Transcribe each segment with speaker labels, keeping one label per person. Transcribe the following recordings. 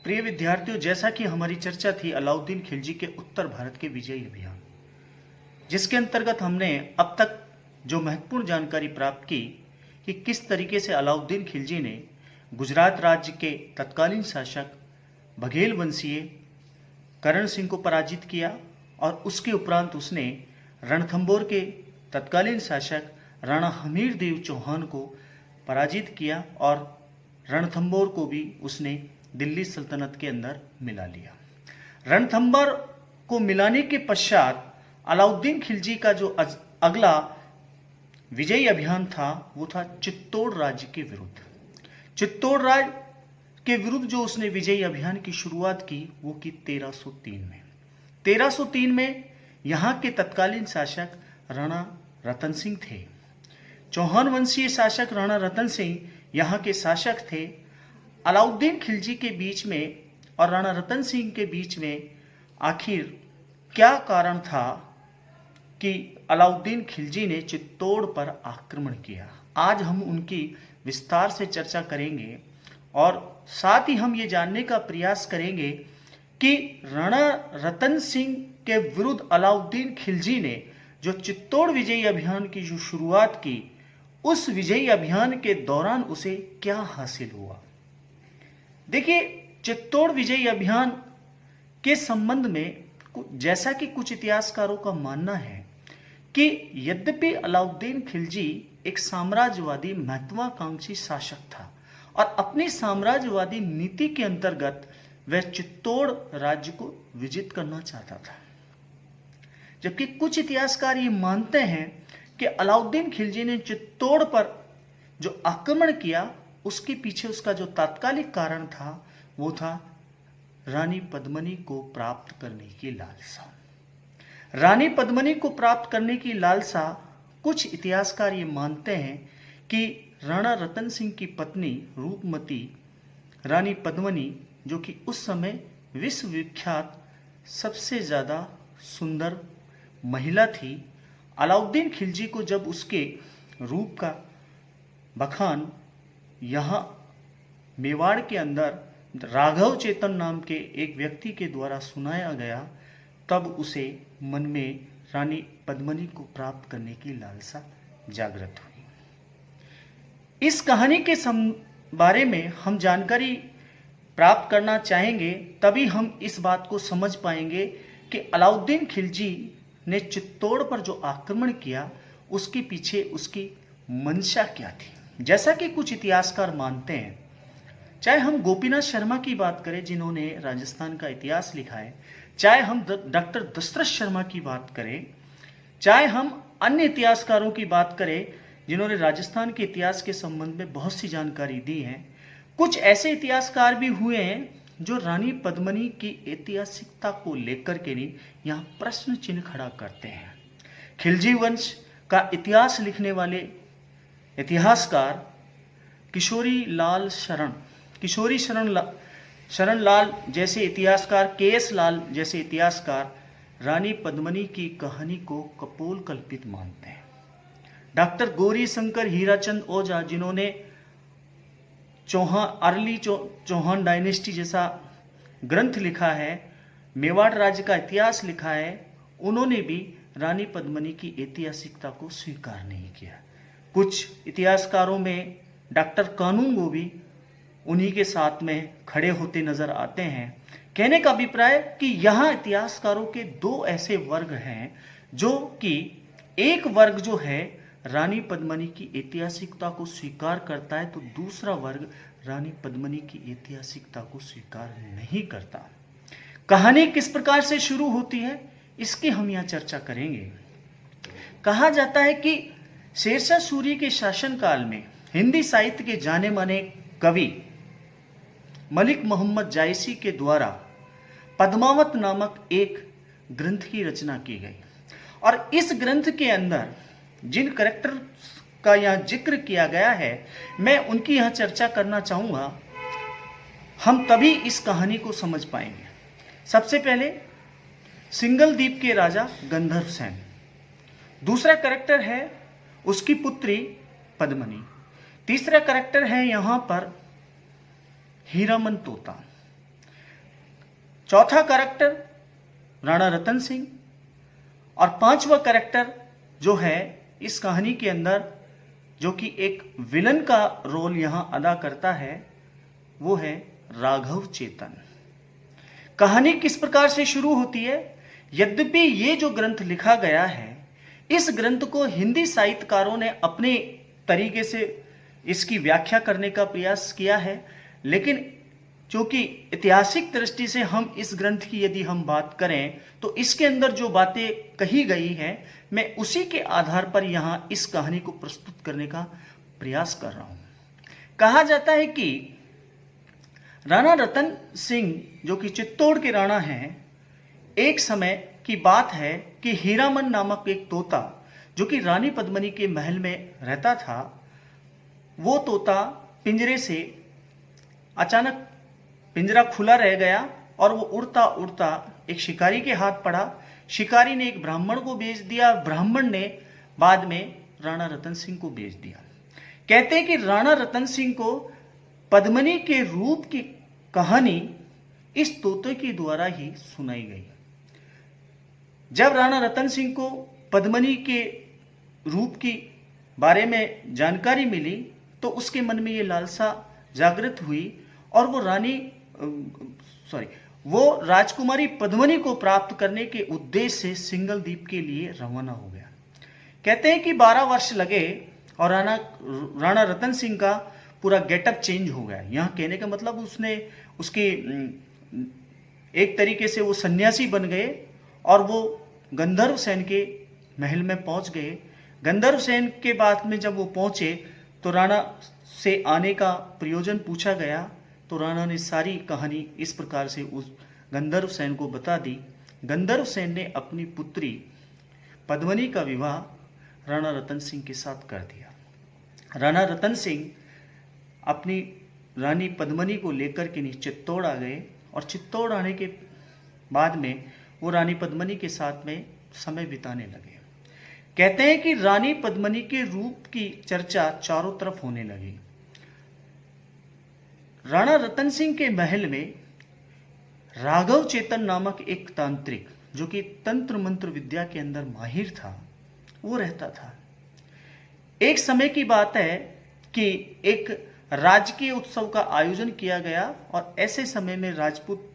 Speaker 1: प्रिय विद्यार्थियों, जैसा कि हमारी चर्चा थी अलाउद्दीन खिलजी के उत्तर भारत के विजयी अभियान, जिसके अंतर्गत हमने अब तक जो महत्वपूर्ण जानकारी प्राप्त की कि किस तरीके से अलाउद्दीन खिलजी ने गुजरात राज्य के तत्कालीन शासक बघेल वंशीय करण सिंह को पराजित किया और उसके उपरांत उसने रणथंभौर के तत्कालीन शासक राणा हमीर देव चौहान को पराजित किया और रणथंभौर को भी उसने दिल्ली सल्तनत के अंदर मिला लिया। रणथंभौर को मिलाने के पश्चात अलाउद्दीन खिलजी का जो अगला विजयी अभियान था वो था चित्तौड़ राज्य के विरुद्ध। चित्तौड़ राज्य के विरुद्ध जो उसने विजयी अभियान की शुरुआत की वो की 1303 में। 1303 में यहाँ के तत्कालीन शासक राणा रतन सिंह थे। चौहान वंशीय शासक राणा रतन सिंह यहाँ के शासक थे। अलाउद्दीन खिलजी के बीच में और राणा रतन सिंह के बीच में आखिर क्या कारण था कि अलाउद्दीन खिलजी ने चित्तौड़ पर आक्रमण किया? आज हम उनकी विस्तार से चर्चा करेंगे और साथ ही हम ये जानने का प्रयास करेंगे कि राणा रतन सिंह के विरुद्ध अलाउद्दीन खिलजी ने जो चित्तौड़ विजयी अभियान की जो शुरुआत की, उस विजयी अभियान के दौरान उसे क्या हासिल हुआ। देखिए, चित्तौड़ विजयी अभियान के संबंध में जैसा कि कुछ इतिहासकारों का मानना है कि यद्यपि अलाउद्दीन खिलजी एक साम्राज्यवादी महत्वाकांक्षी शासक था और अपनी साम्राज्यवादी नीति के अंतर्गत वह चित्तौड़ राज्य को विजित करना चाहता था, जबकि कुछ इतिहासकार ये मानते हैं कि अलाउद्दीन खिलजी ने चित्तौड़ पर जो आक्रमण किया उसके पीछे उसका जो तात्कालिक कारण था वो था रानी पद्मिनी को प्राप्त करने की लालसा। रानी पद्मिनी को प्राप्त करने की लालसा, कुछ इतिहासकार ये मानते हैं कि राणा रतन सिंह की पत्नी रूपमती रानी पद्मिनी, जो कि उस समय विश्वविख्यात सबसे ज़्यादा सुंदर महिला थी, अलाउद्दीन खिलजी को जब उसके रूप का बखान यहाँ मेवाड़ के अंदर राघव चेतन नाम के एक व्यक्ति के द्वारा सुनाया गया, तब उसे मन में रानी पद्मिनी को प्राप्त करने की लालसा जागृत हुई। इस कहानी के बारे में हम जानकारी प्राप्त करना चाहेंगे, तभी हम इस बात को समझ पाएंगे कि अलाउद्दीन खिलजी ने चित्तौड़ पर जो आक्रमण किया उसके पीछे उसकी मंशा क्या थी। जैसा कि कुछ इतिहासकार मानते हैं, चाहे हम गोपीनाथ शर्मा की बात करें जिन्होंने राजस्थान का इतिहास लिखा है, चाहे हम डॉक्टर दशरथ शर्मा की बात करें, चाहे हम अन्य इतिहासकारों की बात करें जिन्होंने राजस्थान के इतिहास के संबंध में बहुत सी जानकारी दी है, कुछ ऐसे इतिहासकार भी हुए हैं जो रानी पद्मिनी की ऐतिहासिकता को लेकर के नहीं यहाँ प्रश्न चिन्ह खड़ा करते हैं। खिलजी वंश का इतिहास लिखने वाले इतिहासकार किशोरी शरण लाल जैसे इतिहासकार, के.एस. लाल जैसे इतिहासकार रानी पद्मिनी की कहानी को कपोल कल्पित मानते हैं। डॉक्टर गौरी शंकर हीराचंद ओझा, जिन्होंने चौहान डायनेस्टी जैसा ग्रंथ लिखा है, मेवाड़ राज्य का इतिहास लिखा है, उन्होंने भी रानी पद्मिनी की ऐतिहासिकता को स्वीकार नहीं किया। कुछ इतिहासकारों में डॉक्टर कानूनगो भी उन्हीं के साथ में खड़े होते नजर आते हैं। कहने का अभिप्राय कि यहाँ इतिहासकारों के दो ऐसे वर्ग हैं, जो कि एक वर्ग जो है रानी पद्मिनी की ऐतिहासिकता को स्वीकार करता है, तो दूसरा वर्ग रानी पद्मिनी की ऐतिहासिकता को स्वीकार नहीं करता। कहानी किस प्रकार से शुरू होती है इसकी हम यहाँ चर्चा करेंगे। कहा जाता है कि शेरशाह सूरी के शासनकाल में हिंदी साहित्य के जाने माने कवि मलिक मोहम्मद जायसी के द्वारा पद्मावत नामक एक ग्रंथ की रचना की गई और इस ग्रंथ के अंदर जिन कैरेक्टर का यहाँ जिक्र किया गया है, मैं उनकी यहाँ चर्चा करना चाहूँगा। हम तभी इस कहानी को समझ पाएंगे। सबसे पहले सिंगल द्वीप के राजा गंधर्व सेन, दूसरा कैरेक्टर है उसकी पुत्री पद्मिनी, तीसरा कैरेक्टर है यहाँ पर हीरामन तोता, चौथा कैरेक्टर राणा रतन सिंह, और पांचवा कैरेक्टर जो है इस कहानी के अंदर, जो कि एक विलन का रोल यहां अदा करता है, वो है राघव चेतन। कहानी किस प्रकार से शुरू होती है? यद्यपि ये जो ग्रंथ लिखा गया है, इस ग्रंथ को हिंदी साहित्यकारों ने अपने तरीके से इसकी व्याख्या करने का प्रयास किया है, लेकिन क्योंकि ऐतिहासिक दृष्टि से हम इस ग्रंथ की यदि हम बात करें तो इसके अंदर जो बातें कही गई हैं, मैं उसी के आधार पर यहां इस कहानी को प्रस्तुत करने का प्रयास कर रहा हूं। कहा जाता है कि राणा रतन सिंह जो कि चित्तौड़ के राणा हैं, एक समय की बात है कि हीरामन नामक एक तोता जो कि रानी पद्मिनी के महल में रहता था, वो तोता पिंजरे से अचानक पिंजरा खुला रह गया और वो उड़ता उड़ता एक शिकारी के हाथ पड़ा। शिकारी ने एक ब्राह्मण को बेच दिया, ब्राह्मण ने बाद में राणा रतन सिंह को बेच दिया। कहते हैं कि राणा रतन सिंह को पद्मिनी के रूप की कहानी इस तोते के द्वारा ही सुनाई गई। जब राणा रतन सिंह को पद्मिनी के रूप की बारे में जानकारी मिली तो उसके मन में ये लालसा जागृत हुई और वो राजकुमारी पद्मिनी को प्राप्त करने के उद्देश्य से सिंगल द्वीप के लिए रवाना हो गया। कहते हैं कि 12 वर्ष लगे और राणा रतन सिंह का पूरा गेटअप चेंज हो गया। यहां कहने का मतलब उसके एक तरीके से वो सन्यासी बन गए और वो गंधर्व सेन के महल में पहुंच गए। गंधर्व सेन के बाद में जब वो पहुंचे तो राणा से आने का प्रयोजन पूछा गया, तो राणा ने सारी कहानी इस प्रकार से उस गंधर्व सेन को बता दी। गंधर्व सेन ने अपनी पुत्री पद्मिनी का विवाह राणा रतन सिंह के साथ कर दिया। राणा रतन सिंह अपनी रानी पद्मिनी को लेकर के चित्तौड़ आ गए और चित्तौड़ आने के बाद में वो रानी पद्मिनी के साथ में समय बिताने लगे। कहते हैं कि रानी पद्मिनी के रूप की चर्चा चारों तरफ होने लगी। राणा रतन सिंह के महल में राघव चेतन नामक एक तांत्रिक जो कि तंत्र मंत्र विद्या के अंदर माहिर था, वो रहता था। एक समय की बात है कि एक राजकीय उत्सव का आयोजन किया गया और ऐसे समय में राजपूत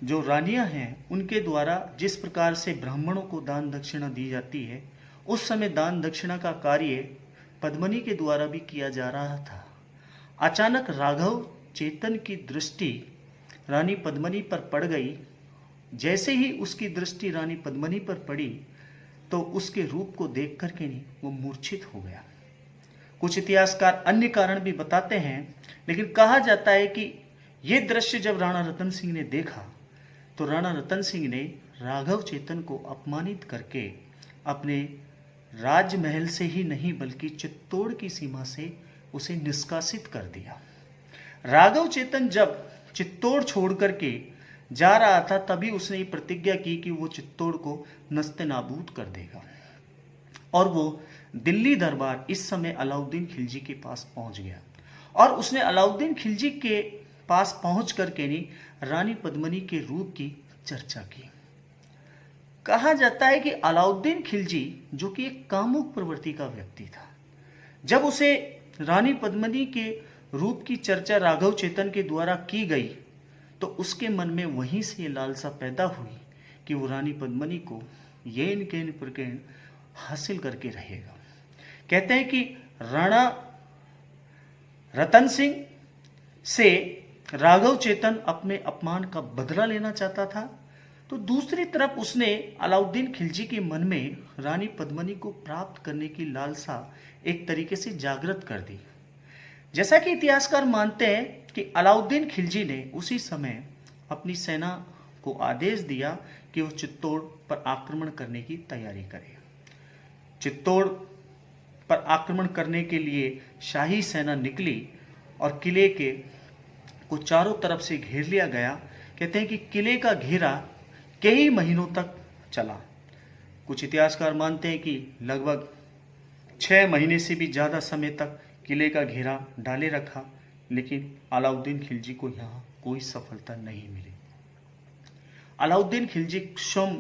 Speaker 1: जो रानियां हैं उनके द्वारा जिस प्रकार से ब्राह्मणों को दान दक्षिणा दी जाती है, उस समय दान दक्षिणा का कार्य पद्मिनी के द्वारा भी किया जा रहा था। अचानक राघव चेतन की दृष्टि रानी पद्मिनी पर पड़ गई। जैसे ही उसकी दृष्टि रानी पद्मिनी पर पड़ी तो उसके रूप को देख करके वो मूर्छित हो गया। कुछ इतिहासकार अन्य कारण भी बताते हैं, लेकिन कहा जाता है कि यह दृश्य जब राणा रतन सिंह ने देखा तो राणा रतन सिंह ने राघव चेतन को अपमानित करके अपने राजमहल से ही नहीं बल्कि चित्तौड़ की सीमा से उसे निष्कासित कर दिया। राघव चेतन जब चित्तौड़ छोड़ करके जा रहा था तभी उसने प्रतिज्ञा की कि वो चित्तौड़ को नस्ते नाबूद कर देगा और वो दिल्ली दरबार इस समय अलाउद्दीन खिलजी के पास पहुंच गया और उसने अलाउद्दीन खिलजी के पास पहुंच करके रानी पद्मिनी के रूप की चर्चा की। कहा जाता है कि अलाउद्दीन खिलजी जो कि एक कामुक प्रवृत्ति का व्यक्ति था, जब उसे रानी पद्मिनी के रूप की चर्चा राघव चेतन के द्वारा की गई तो उसके मन में वहीं से लालसा पैदा हुई कि वो रानी पद्मिनी को येन केन प्रकेन हासिल करके रहेगा। कहते हैं कि राणा रतन सिंह से राघव चेतन अपने अपमान का बदला लेना चाहता था, तो दूसरी तरफ उसने अलाउद्दीन खिलजी के मन में रानी पद्मिनी को प्राप्त करने की लालसा एक तरीके से जागृत कर दी। जैसा कि इतिहासकार मानते हैं कि अलाउद्दीन खिलजी ने उसी समय अपनी सेना को आदेश दिया कि वो चित्तौड़ पर आक्रमण करने की तैयारी करे। चित्तौड़ पर आक्रमण करने के लिए शाही सेना निकली और किले को चारों तरफ से घेर लिया गया। कहते हैं कि किले का घेरा कई महीनों तक चला। कुछ इतिहासकार मानते हैं कि लगभग 6 महीने से भी ज़्यादा समय तक किले का घेरा डाले रखा, लेकिन अलाउद्दीन खिलजी को यहाँ कोई सफलता नहीं मिली। अलाउद्दीन खिलजी स्वयं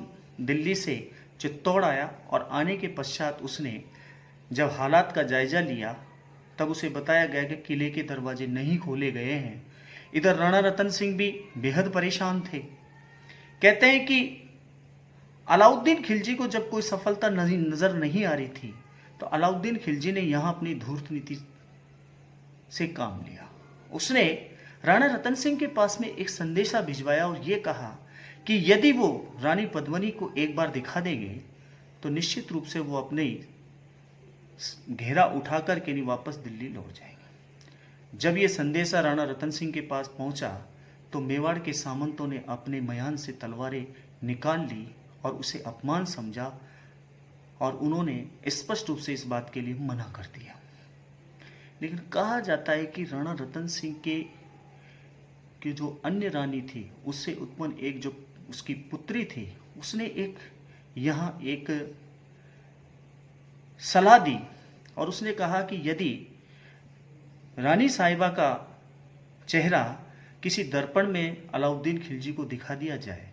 Speaker 1: दिल्ली से चित्तौड़ आया और आने के पश्चात उसने जब हालात का जायजा लिया तब उसे बताया गया कि किले के दरवाजे नहीं खोले गए हैं। इधर राणा रतन सिंह भी बेहद परेशान थे। कहते हैं कि अलाउद्दीन खिलजी को जब कोई सफलता नजर नहीं आ रही थी तो अलाउद्दीन खिलजी ने यहां अपनी धूर्त नीति से काम लिया। उसने राणा रतन सिंह के पास में एक संदेशा भिजवाया और यह कहा कि यदि वो रानी पद्मिनी को एक बार दिखा देंगे तो निश्चित रूप से वो अपने घेरा उठाकर के नहीं वापस दिल्ली लौट जाएंगे। जब ये संदेशा राणा रतन सिंह के पास पहुंचा तो मेवाड़ के सामंतों ने अपने मयान से तलवारें निकाल ली और उसे अपमान समझा और उन्होंने स्पष्ट रूप से इस बात के लिए मना कर दिया। लेकिन कहा जाता है कि राणा रतन सिंह की जो अन्य रानी थी उससे उत्पन्न एक जो उसकी पुत्री थी उसने एक सलाह दी और उसने कहा कि यदि रानी साहिबा का चेहरा किसी दर्पण में अलाउद्दीन खिलजी को दिखा दिया जाए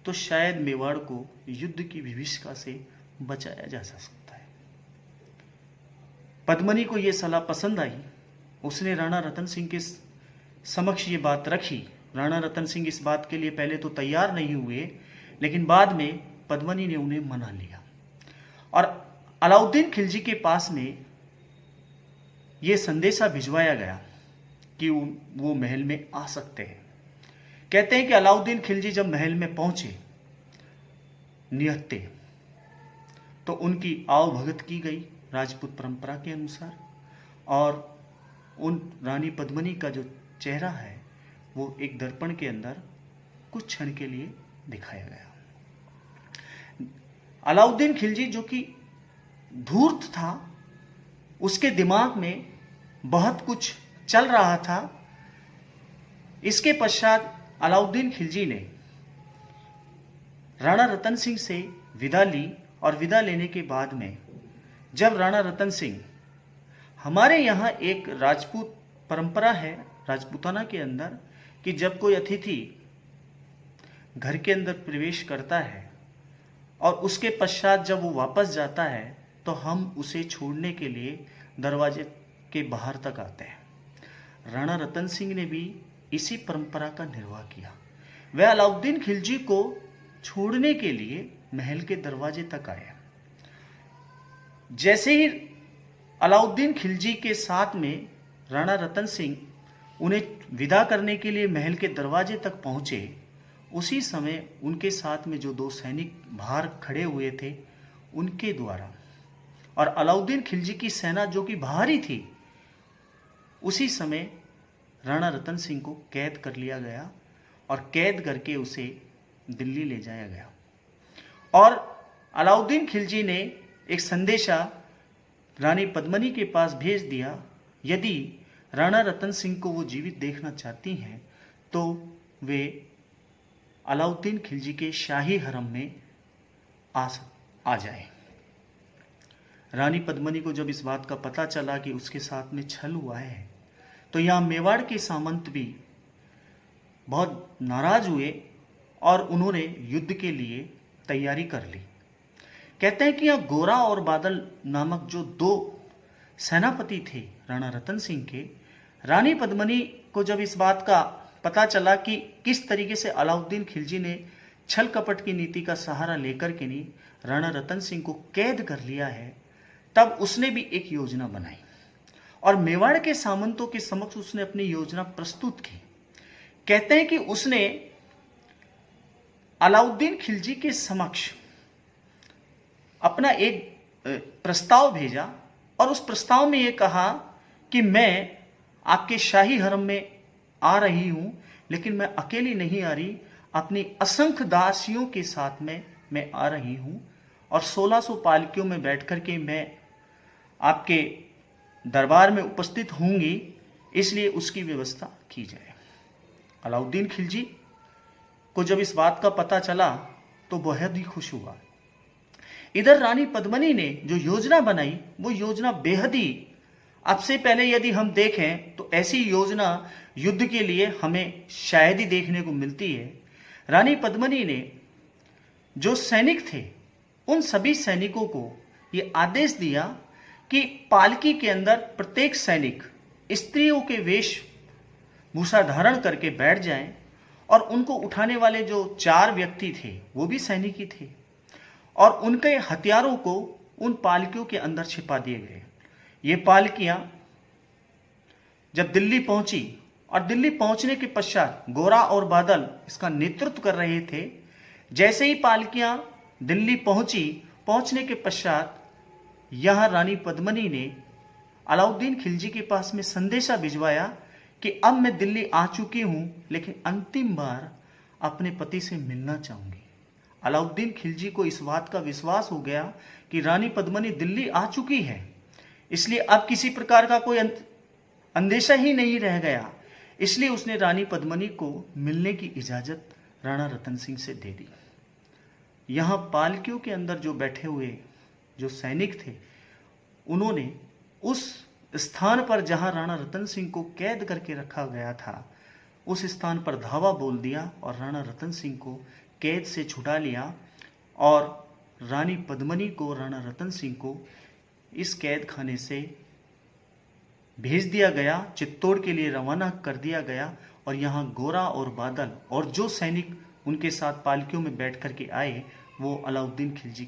Speaker 1: तो शायद मेवाड़ को युद्ध की विभीषिका से बचाया जा सकता है। पद्मिनी को यह सलाह पसंद आई। उसने राणा रतन सिंह के समक्ष ये बात रखी। राणा रतन सिंह इस बात के लिए पहले तो तैयार नहीं हुए, लेकिन बाद में पद्मिनी ने उन्हें मना लिया और अलाउद्दीन खिलजी के पास में यह संदेशा भिजवाया गया कि वो महल में आ सकते हैं। कहते हैं कि अलाउद्दीन खिलजी जब महल में पहुंचे निहत्ते तो उनकी आवभगत की गई राजपूत परंपरा के अनुसार और उन रानी पद्मिनी का जो चेहरा है वो एक दर्पण के अंदर कुछ क्षण के लिए दिखाया गया। अलाउद्दीन खिलजी जो कि धूर्त था, उसके दिमाग में बहुत कुछ चल रहा था। इसके पश्चात अलाउद्दीन खिलजी ने राणा रतन सिंह से विदा ली और विदा लेने के बाद में जब राणा रतन सिंह, हमारे यहाँ एक राजपूत परंपरा है राजपूताना के अंदर कि जब कोई अतिथि घर के अंदर प्रवेश करता है और उसके पश्चात जब वो वापस जाता है तो हम उसे छोड़ने के लिए दरवाजे के बाहर तक आते हैं। राणा रतन सिंह ने भी इसी परंपरा का निर्वाह किया। वह अलाउद्दीन खिलजी को छोड़ने के लिए महल के दरवाजे तक आए। जैसे ही अलाउद्दीन खिलजी के साथ में राणा रतन सिंह उन्हें विदा करने के लिए महल के दरवाजे तक पहुंचे, उसी समय उनके साथ में जो दो सैनिक बाहर खड़े हुए थे उनके द्वारा और अलाउद्दीन खिलजी की सेना जो कि बाहर ही थी, उसी समय राणा रतन सिंह को कैद कर लिया गया और कैद करके उसे दिल्ली ले जाया गया। और अलाउद्दीन खिलजी ने एक संदेशा रानी पद्मिनी के पास भेज दिया, यदि राणा रतन सिंह को वो जीवित देखना चाहती हैं तो वे अलाउद्दीन खिलजी के शाही हरम में आ जाए। रानी पद्मिनी को जब इस बात का पता चला कि उसके साथ में छल हुआ है तो यहाँ मेवाड़ के सामंत भी बहुत नाराज हुए और उन्होंने युद्ध के लिए तैयारी कर ली। कहते हैं कि यहाँ गोरा और बादल नामक जो दो सेनापति थे राणा रतन सिंह के, रानी पद्मिनी को जब इस बात का पता चला कि किस तरीके से अलाउद्दीन खिलजी ने छल कपट की नीति का सहारा लेकर के नहीं राणा रतन सिंह को कैद कर लिया है, तब उसने भी एक योजना बनाई और मेवाड़ के सामंतों के समक्ष उसने अपनी योजना प्रस्तुत की। कहते हैं कि उसने अलाउद्दीन खिलजी के समक्ष अपना एक प्रस्ताव भेजा और उस प्रस्ताव में यह कहा कि मैं आपके शाही हरम में आ रही हूं, लेकिन मैं अकेली नहीं आ रही, अपनी असंख्य दासियों के साथ में मैं आ रही हूं और 1600 पालकियों में बैठकर के मैं आपके दरबार में उपस्थित होंगी, इसलिए उसकी व्यवस्था की जाए। अलाउद्दीन खिलजी को जब इस बात का पता चला तो बेहद ही खुश हुआ। इधर रानी पद्मिनी ने जो योजना बनाई वो योजना बेहद ही, अब से पहले यदि हम देखें तो ऐसी योजना युद्ध के लिए हमें शायद ही देखने को मिलती है। रानी पद्मिनी ने जो सैनिक थे उन सभी सैनिकों को ये आदेश दिया कि पालकी के अंदर प्रत्येक सैनिक स्त्रियों के वेशभूषा धारण करके बैठ जाएं और उनको उठाने वाले जो 4 व्यक्ति थे वो भी सैनिक ही थे और उनके हथियारों को उन पालकियों के अंदर छिपा दिए गए। ये पालकियां जब दिल्ली पहुंची और दिल्ली पहुंचने के पश्चात गोरा और बादल इसका नेतृत्व कर रहे थे। जैसे ही पालकियां दिल्ली पहुंचने के पश्चात यहां रानी पद्मिनी ने अलाउद्दीन खिलजी के पास में संदेशा भिजवाया कि अब मैं दिल्ली आ चुकी हूं, लेकिन अंतिम बार अपने पति से मिलना चाहूंगी। अलाउद्दीन खिलजी को इस बात का विश्वास हो गया कि रानी पद्मिनी दिल्ली आ चुकी है, इसलिए अब किसी प्रकार का कोई अंदेशा ही नहीं रह गया। इसलिए उसने रानी पद्मिनी को मिलने की इजाजत राणा रतन सिंह से दे दी। यहां पालकियों के अंदर जो बैठे हुए जो सैनिक थे उन्होंने उस स्थान पर जहां राणा रतन सिंह को कैद करके रखा गया था उस स्थान पर धावा बोल दिया और राणा रतन सिंह को कैद से छुड़ा लिया और रानी पद्मिनी को, राणा रतन सिंह को इस कैद खाने से भेज दिया गया, चित्तौड़ के लिए रवाना कर दिया गया। और यहाँ गोरा और बादल और जो सैनिक उनके साथ पालकियों में बैठ करके आए वो अलाउद्दीन खिलजी